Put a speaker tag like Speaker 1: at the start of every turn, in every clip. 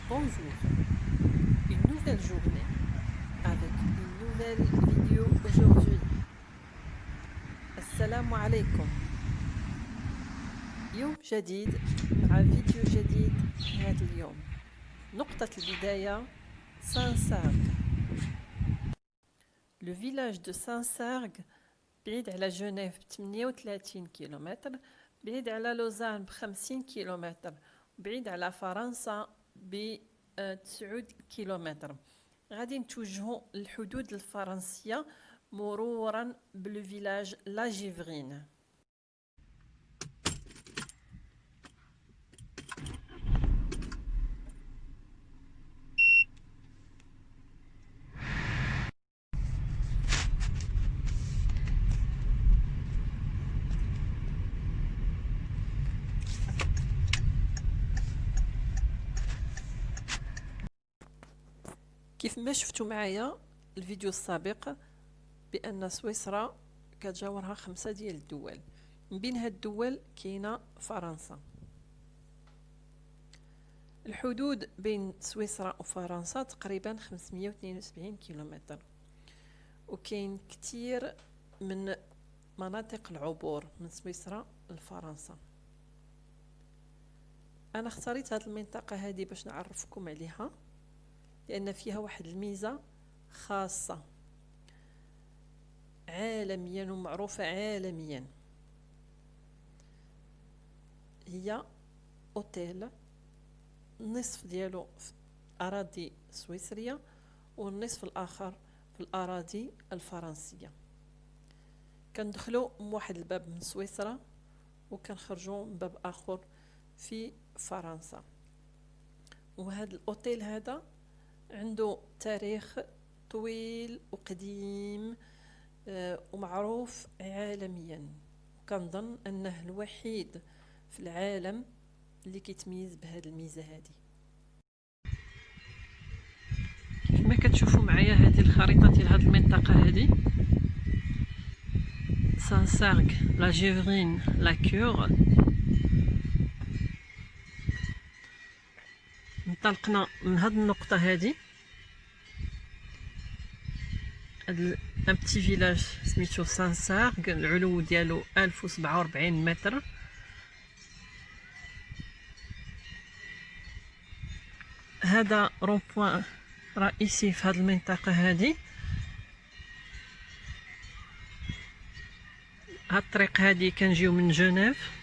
Speaker 1: Bonjour, une nouvelle journée avec une nouvelle vidéo aujourd'hui. السلام عليكم. يوم جديد مع فيديو جديد هذا اليوم. نقطة البداية سانسارغ. Le village de Saint-Sargues بعيد على جنيف ب 38 كيلومتر، بعيد على لوزان ب 50 كيلومتر، بعيد على فرنسا ب 9 كيلومتر. غادي نتوجهوا للحدود الفرنسية مرورا بالفيلاج لا جيفرين. كيف ما شفتوا معايا الفيديو السابق بأن سويسرا كتجاورها 5 ديال الدول، من بين هاد الدول كاينة فرنسا. الحدود بين سويسرا وفرنسا تقريبا 572 كيلومتر، وكاين كتير من مناطق العبور من سويسرا لفرنسا. انا اختاريت هذه المنطقة هذه باش نعرفكم عليها، لأن فيها واحد الميزة خاصة عالميا ومعروفة عالميا. هي أوتيل النصف ديالو في أراضي سويسرية والنصف الآخر في الأراضي الفرنسية. كندخلوا من واحد الباب من سويسرا وكنخرجوا من باب آخر في فرنسا. وهذا الأوتيل هذا عنده تاريخ طويل وقديم ومعروف عالميا، وكنظن أنه الوحيد في العالم اللي كيتميز بهذه الميزة هذه. كما كتشوفوا معايا هذه الخريطة ديال هذه المنطقة هذه، سانسارغ، لا جيفرين، لا كور. انطلقنا من هذه النقطة هذه، ان بتي فيلاج سميتو سانسارغ، العلو ديالو 1047 متر. هذا رون بوين رئيسي في هذه المنطقة هذه. هاد الطريق هذه كنجيو من جنيف،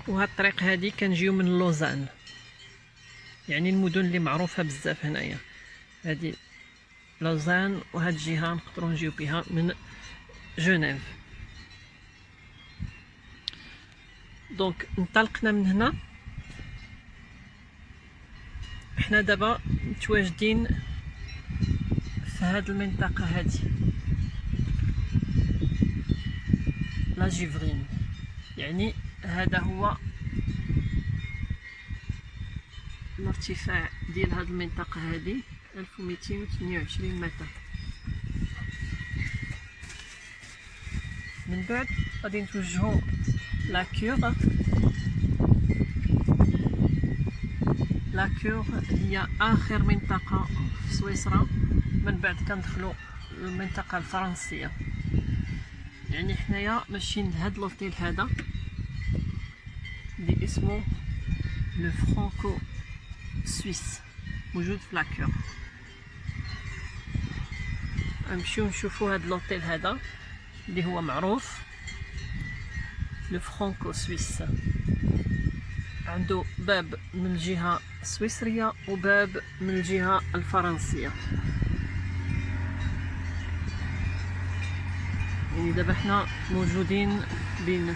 Speaker 1: وهاد الطريق هذه كنجيو من لوزان، يعني المدن اللي معروفة بزاف هنايا. هذه لوزان، وهاد الجهة نقدروا نجيو بها من جنيف. دونك انطلقنا من هنا. احنا دابا متواجدين في هاد المنطقة هذه لا جيفرين، يعني هذا هو الارتفاع ديال هاد المنطقة هذه 1228 متر. من بعد غادي نتوجهوا لا كور. لا كور هي آخر منطقة في سويسرا، من بعد كندخلوا المنطقة الفرنسية. يعني حنايا ماشيين لهاد لوطيل هذا اللي اسمه لو فرانكو سويس، موجود في لا كور. نمشيو نشوفوا هاد لوطيل هذا اللي هو معروف، لو فرانكو سويس. عنده باب من الجهة السويسرية وباب من الجهة الفرنسية. يعني دابا حنا موجودين بين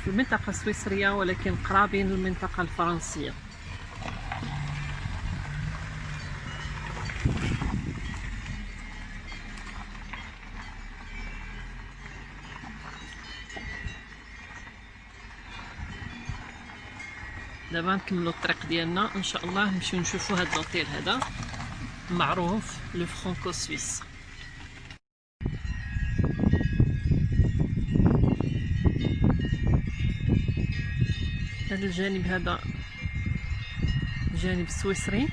Speaker 1: في المنطقة السويسرية ولكن قرابين للمنطقة الفرنسية. دابا نكملوا الطريق ديالنا ان شاء الله، نمشيو نشوفوا هذا الاوتيل هذا معروف لو فرانكو سويس. هذا الجانب هذا الجانب السويسري،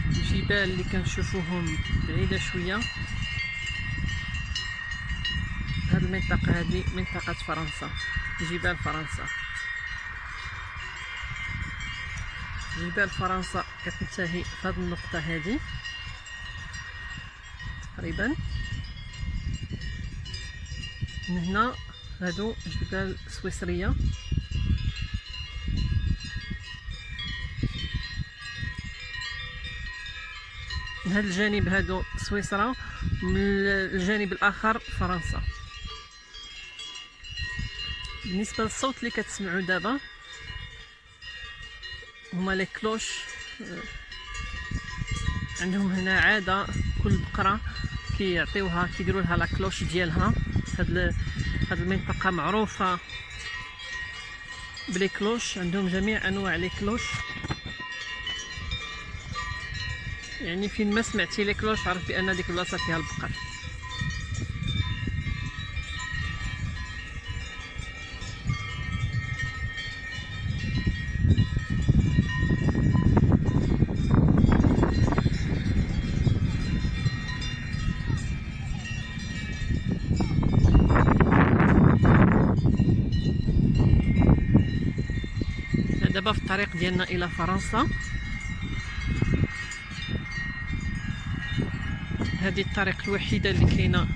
Speaker 1: الجبال اللي كنشوفوهم بعيدة شوية. هذه المنطقة هذه منطقة فرنسا، جبال فرنسا. جبال فرنسا كتنتهي في هذه النقطة هذه تقريبا. من هنا هادو جبال سويسرية. من هذا الجانب هادو سويسرا، من الجانب الآخر فرنسا. بالنسبة للصوت اللي كتسمعوا دابا هما لي كلوش. عندهم هنا عادة كل بقرة كيعطيوها كيديروا لها لا كلوش ديالها. هاد المنطقة معروفة بلي كلوش، عندهم جميع انواع لي كلوش. يعني فين ما سمعتي لي كلوش عرف بان ديك البلاصة فيها البقر. دابا في الطريق ديالنا الى فرنسا. هذه الطريق الوحيده اللي كاينه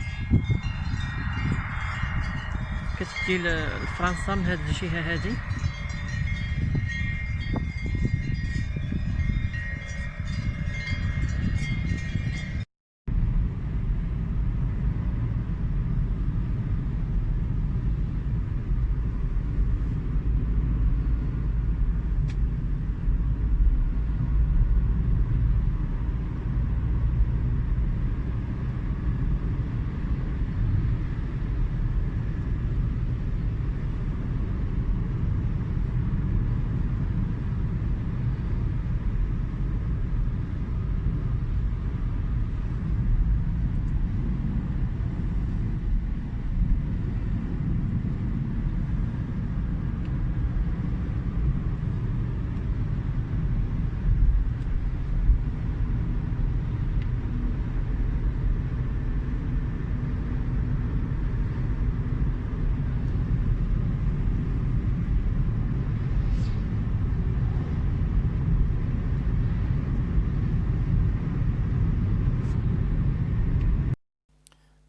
Speaker 1: كتدي لفرنسا من هذه الجهه هذه.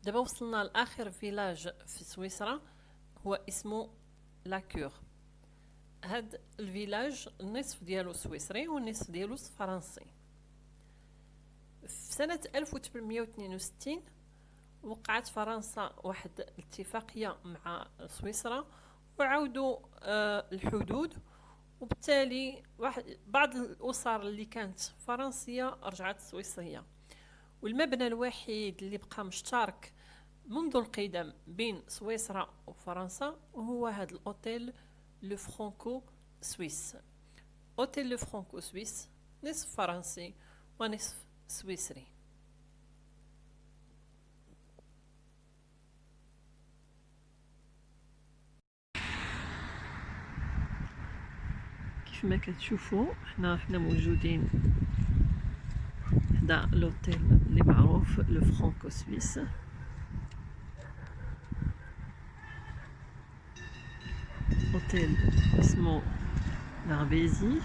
Speaker 1: دابا وصلنا لاخر فيلاج في سويسرا، هو اسمه لاكور. هاد الفيلاج النصف ديالو سويسري والنصف ديالو فرنسي. في سنة 1862 وقعت فرنسا واحد الاتفاقية مع سويسرا وعودوا الحدود، وبالتالي بعض الأسر اللي كانت فرنسية رجعت سويسرية. والمبنى الوحيد اللي بقى مشترك منذ القدم بين سويسرا وفرنسا وهو هذا الأوتيل لو فرانكو سويس. أوتيل لو فرانكو سويس نصف فرنسي ونصف سويسري. كيف ما كتشوفوا حنا موجودين حدا لوتيل اللي معروف لو فرانكو سويس. اوتيل اسمه لاربيزي.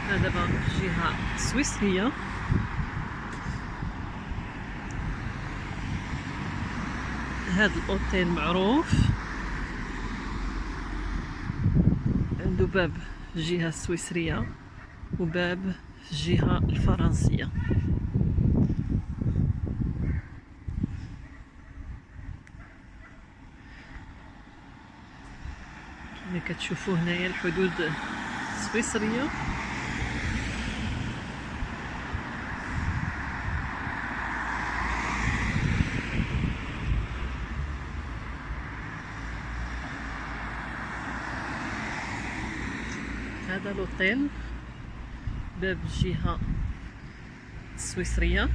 Speaker 1: دابا في جهة سويسرية. هذا الاوتيل معروف، عنده باب في الجهة السويسرية وباب في الجهة الفرنسية. كما كتشوفوا هنايا الحدود السويسرية. هذا لوطيل باب الجهة السويسرية.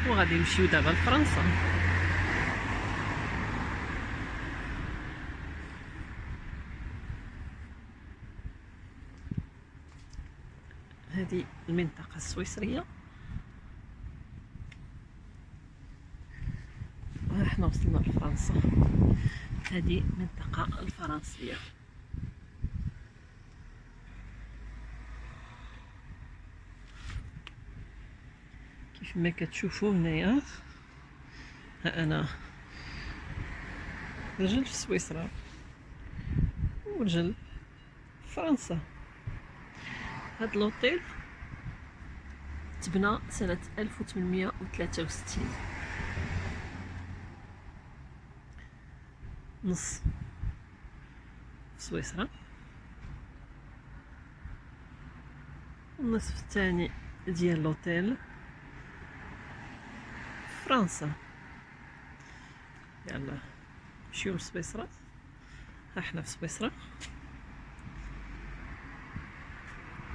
Speaker 1: وغادي نمشيو دابا لفرنسا. هذه المنطقة السويسرية، وحنا وصلنا لفرنسا. هذه المنطقة الفرنسية. كيف ما كتشوفوا هنايا، ها انا رجل في سويسرا ورجل في فرنسا. هاد لوطيل تبنى سنة 1863. نص في سويسرا، النصف الثاني ديال لوطيل في فرنسا. يلا نمشيو لسويسرا. ها حنا في سويسرا،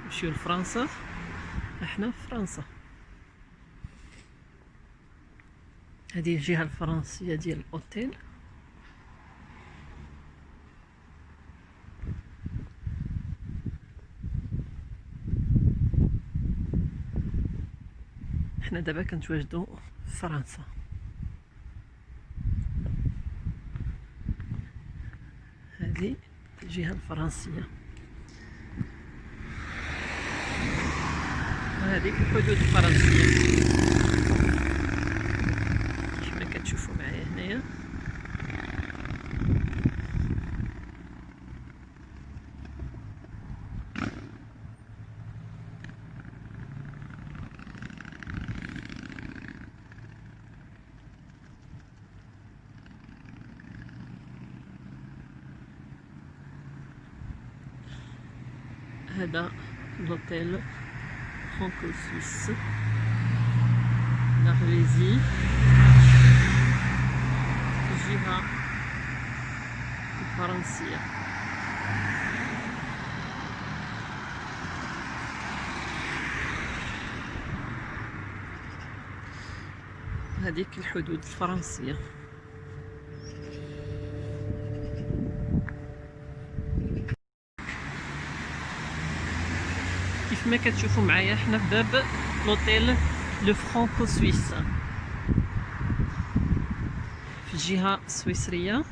Speaker 1: نمشيو لفرنسا. ها حنا في فرنسا. هذه الجهة الفرنسية ديال الاوتيل. حنا دابا كنتواجدو في فرنسا. هذه الجهة الفرنسية، وهذه الحدود الفرنسية كما كتشوفوا معايا هنايا. هذا لوطيل فرانكو سويس لارليزي، الجهة الفرنسية. هذيك الحدود الفرنسية. كيف ما كتشوفوا معايا حنا في باب لوطيل لو فرانكو سويس في الجهة السويسرية.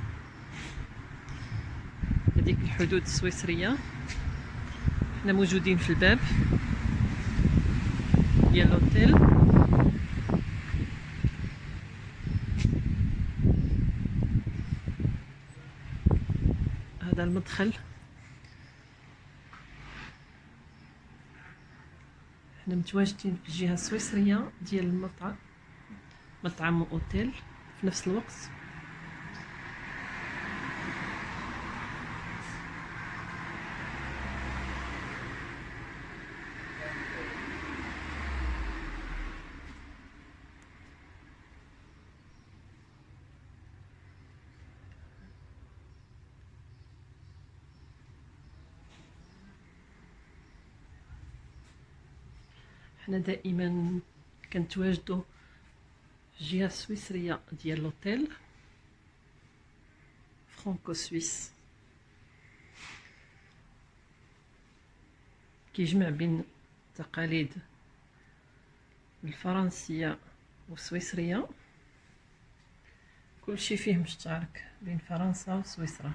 Speaker 1: هذيك الحدود السويسرية. حنا موجودين في الباب ديال لوطيل. هذا المدخل. حنا متواجدين في الجهة السويسرية ديال المطعم، مطعم واوتيل في نفس الوقت. حنا دائما كنتواجدوا في الجهة السويسرية ديال لوطيل فرانكو سويس، كيجمع بين التقاليد الفرنسية والسويسرية. كلشي فيه مشترك بين فرنسا وسويسرا.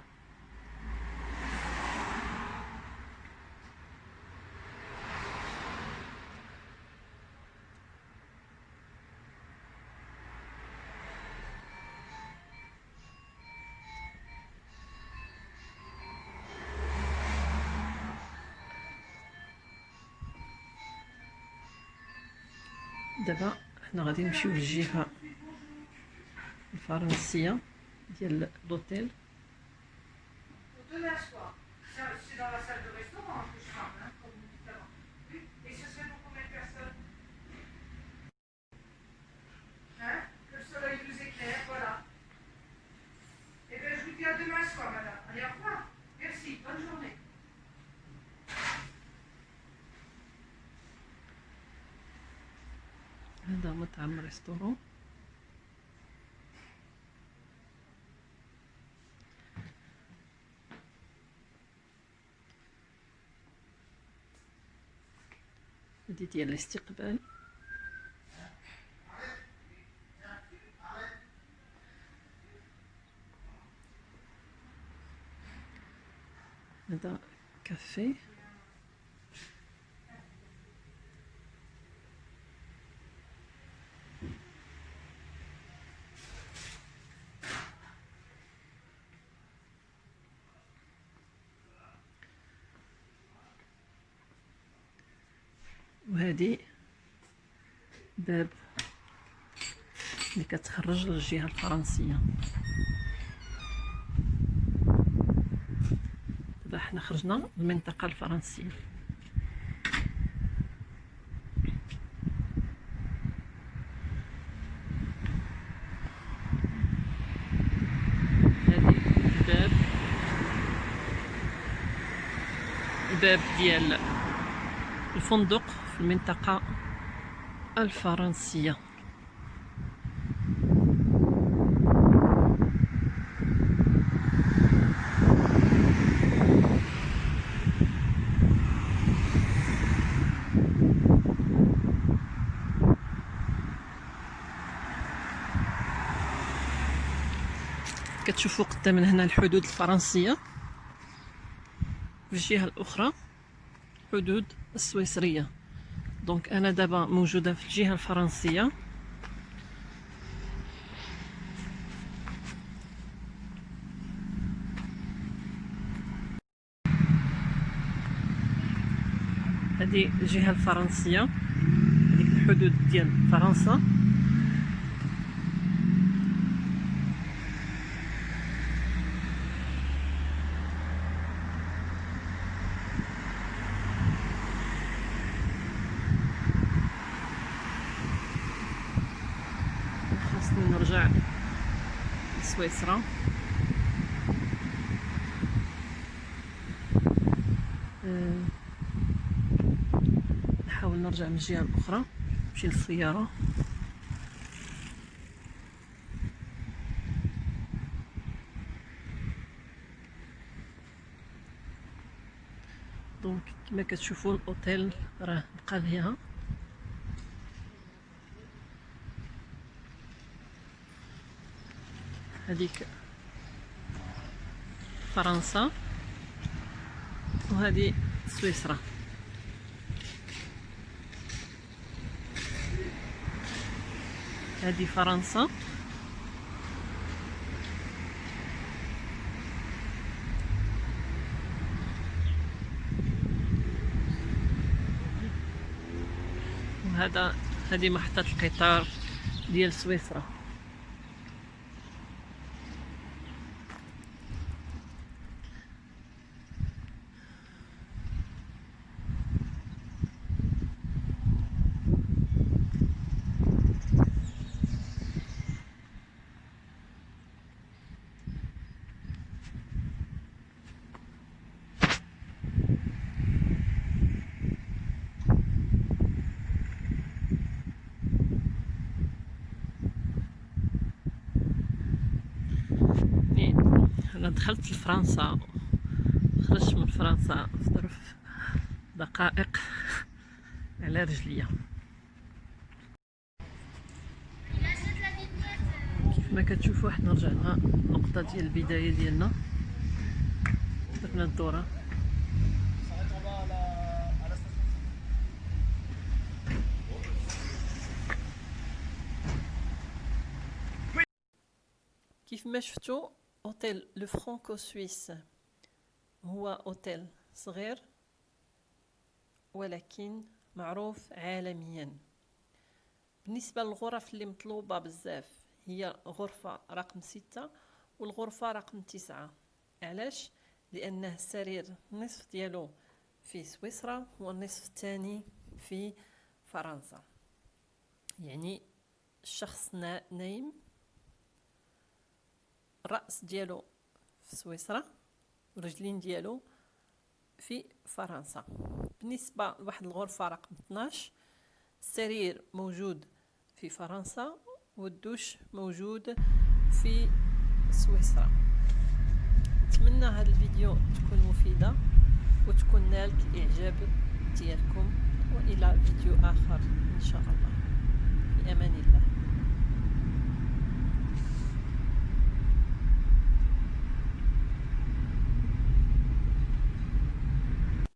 Speaker 1: دابا حنا غادي نمشيو للجهة الفرنسية ديال لوطيل. هذا مطعم ريستورون. هادي ديال الاستقبال. هذا كافيه. وهذه باب اللي كتخرج للجهة الفرنسية. دابا حنا خرجنا للمنطقة الفرنسية. هذه الباب ديال الفندق في المنطقة الفرنسية. كتشوفوا قدامنا هنا الحدود الفرنسية، في الجهة الأخرى حدود السويسرية. دونك أنا دابا موجودة في الجهة الفرنسية. هذه الجهة الفرنسية، هذيك الحدود ديال فرنسا. خاصني نرجع لسويسرا. نحاول نرجع من الجهة الأخرى، نمشي للسيارة. دونك كما كتشوفوا الاوتيل راه بقى ليها. هذيك فرنسا وهذه سويسرا. هذه فرنسا هذه محطة القطار ديال سويسرا. أنا دخلت لفرنسا، خرجت من فرنسا في ظرف دقائق على رجليا. كيف ما كتشوفوا حنا رجعنا النقطة ديال البداية ديالنا، درنا الدورة. كيف ما شفتوا اوتيل لو فرانكو سويس هو اوتيل صغير ولكن معروف عالميا. بالنسبة للغرف اللي مطلوبة بزاف هي غرفة رقم 6 والغرفة رقم 9. علاش؟ لأنه السرير النصف ديالو في سويسرا والنصف الثاني في فرنسا. يعني الشخص نايم، الرأس ديالو في سويسرا والرجلين ديالو في فرنسا. بالنسبة لواحد الغرفة رقم 12 السرير موجود في فرنسا، والدوش موجود في سويسرا. نتمنى هذا الفيديو تكون مفيدة وتكون نالت الإعجاب ديالكم، وإلى فيديو آخر إن شاء الله. في أمان الله.